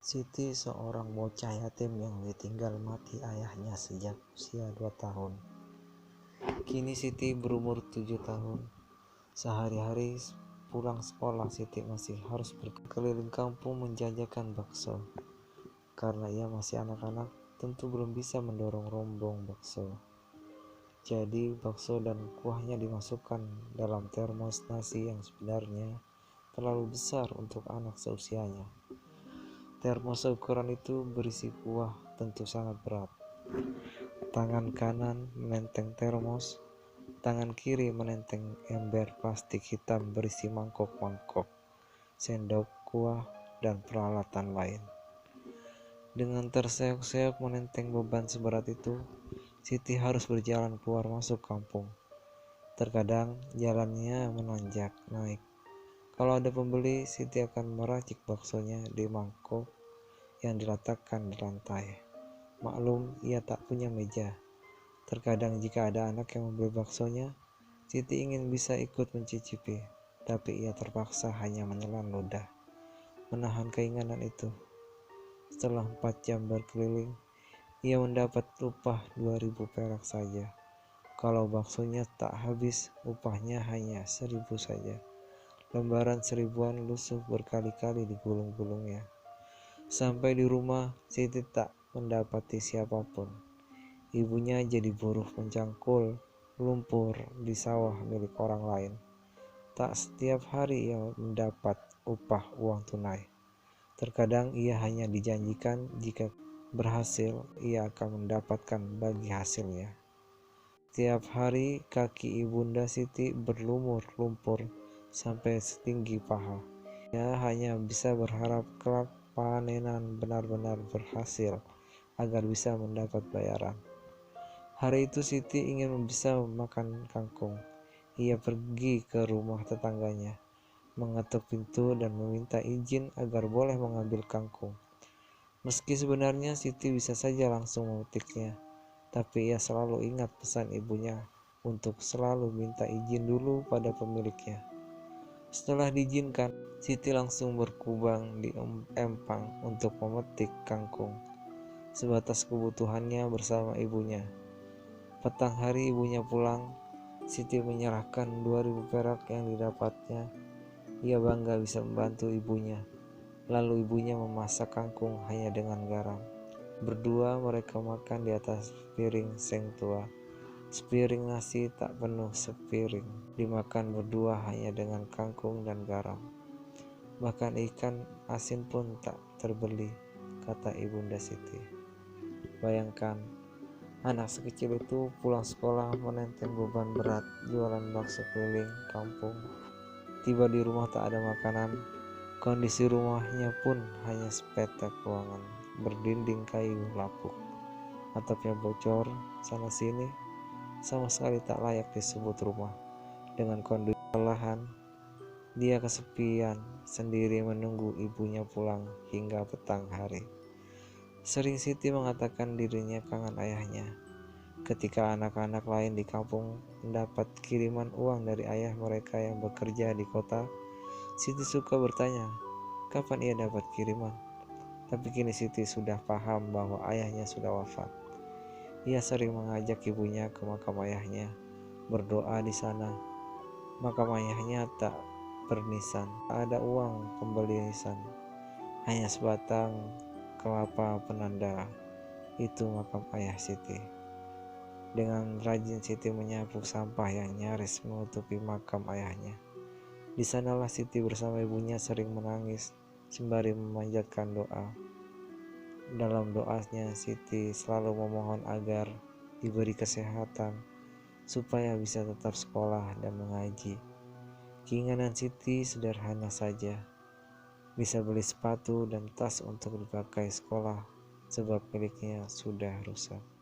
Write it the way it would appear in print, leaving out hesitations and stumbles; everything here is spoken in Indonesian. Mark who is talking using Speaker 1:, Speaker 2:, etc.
Speaker 1: Siti seorang bocah yatim yang ditinggal mati ayahnya sejak usia 2 tahun. Kini Siti berumur 7 tahun. Sehari-hari pulang sekolah, Siti masih harus berkeliling kampung menjajakan bakso. Karena ia masih anak-anak, tentu belum bisa mendorong rombong bakso. Jadi bakso dan kuahnya dimasukkan dalam termos nasi yang sebenarnya terlalu besar untuk anak seusianya. Termos seukuran itu berisi kuah tentu sangat berat. Tangan kanan menenteng termos, tangan kiri menenteng ember plastik hitam berisi mangkok-mangkok, sendok, kuah, dan peralatan lain. Dengan terseok-seok menenteng beban seberat itu, Siti harus berjalan keluar masuk kampung. Terkadang jalannya menanjak naik. Kalau ada pembeli, Siti akan meracik baksonya di mangkok yang diletakkan di lantai. Maklum, ia tak punya meja. Terkadang jika ada anak yang membeli baksonya, Siti ingin bisa ikut mencicipi, tapi ia terpaksa hanya menelan ludah, menahan keinginan itu. Setelah 4 jam berkeliling, ia mendapat upah 2.000 perak saja. Kalau baksonya tak habis, upahnya hanya 1.000 saja. Lembaran seribuan lusuh berkali-kali digulung-gulungnya. Sampai di rumah, Siti tak mendapati siapapun. Ibunya jadi buruh mencangkul lumpur di sawah milik orang lain. Tak setiap hari ia mendapat upah uang tunai. Terkadang ia hanya dijanjikan jika berhasil ia akan mendapatkan bagi hasilnya. Setiap hari kaki ibunda Siti berlumur lumpur sampai setinggi paha. Ia hanya bisa berharap kelak panenan benar-benar berhasil agar bisa mendapat bayaran. Hari itu Siti ingin bisa makan kangkung. Ia pergi ke rumah tetangganya, mengetuk pintu dan meminta izin agar boleh mengambil kangkung. Meski sebenarnya Siti bisa saja langsung memetiknya, tapi ia selalu ingat pesan ibunya untuk selalu minta izin dulu pada pemiliknya. Setelah diizinkan, Siti langsung berkubang di empang untuk memetik kangkung, sebatas kebutuhannya bersama ibunya. Petang hari ibunya pulang, Siti menyerahkan 2.000 perak yang didapatnya. Ia bangga bisa membantu ibunya. Lalu ibunya memasak kangkung hanya dengan garam. Berdua mereka makan di atas piring seng tua. Sepiring nasi tak penuh sepiring, dimakan berdua hanya dengan kangkung dan garam. Bahkan ikan asin pun tak terbeli, kata ibunda Siti. Bayangkan, anak sekecil itu pulang sekolah menenteng beban berat jualan bakso keliling kampung. Tiba di rumah tak ada makanan. Kondisi rumahnya pun hanya sepetak ruangan berdinding kayu lapuk. Atapnya bocor sana sini, sama sekali tak layak disebut rumah. Dengan kondisi kelelahan, dia kesepian sendiri menunggu ibunya pulang hingga petang hari. Sering Siti mengatakan dirinya kangen ayahnya. Ketika anak-anak lain di kampung mendapat kiriman uang dari ayah mereka yang bekerja di kota, Siti suka bertanya, kapan ia dapat kiriman? Tapi kini Siti sudah paham bahwa ayahnya sudah wafat. Ia sering mengajak ibunya ke makam ayahnya, berdoa di sana. Makam ayahnya tak bernisan, tak ada uang pembeli nisan, hanya sebatang kelapa penanda itu makam ayah Siti. Dengan rajin Siti menyapu sampah yang nyaris menutupi makam ayahnya. Di sanalah Siti bersama ibunya sering menangis sembari memanjatkan doa. Dalam doanya Siti selalu memohon agar diberi kesehatan supaya bisa tetap sekolah dan mengaji. Keinginan Siti sederhana saja, bisa beli sepatu dan tas untuk dipakai sekolah sebab miliknya sudah rusak.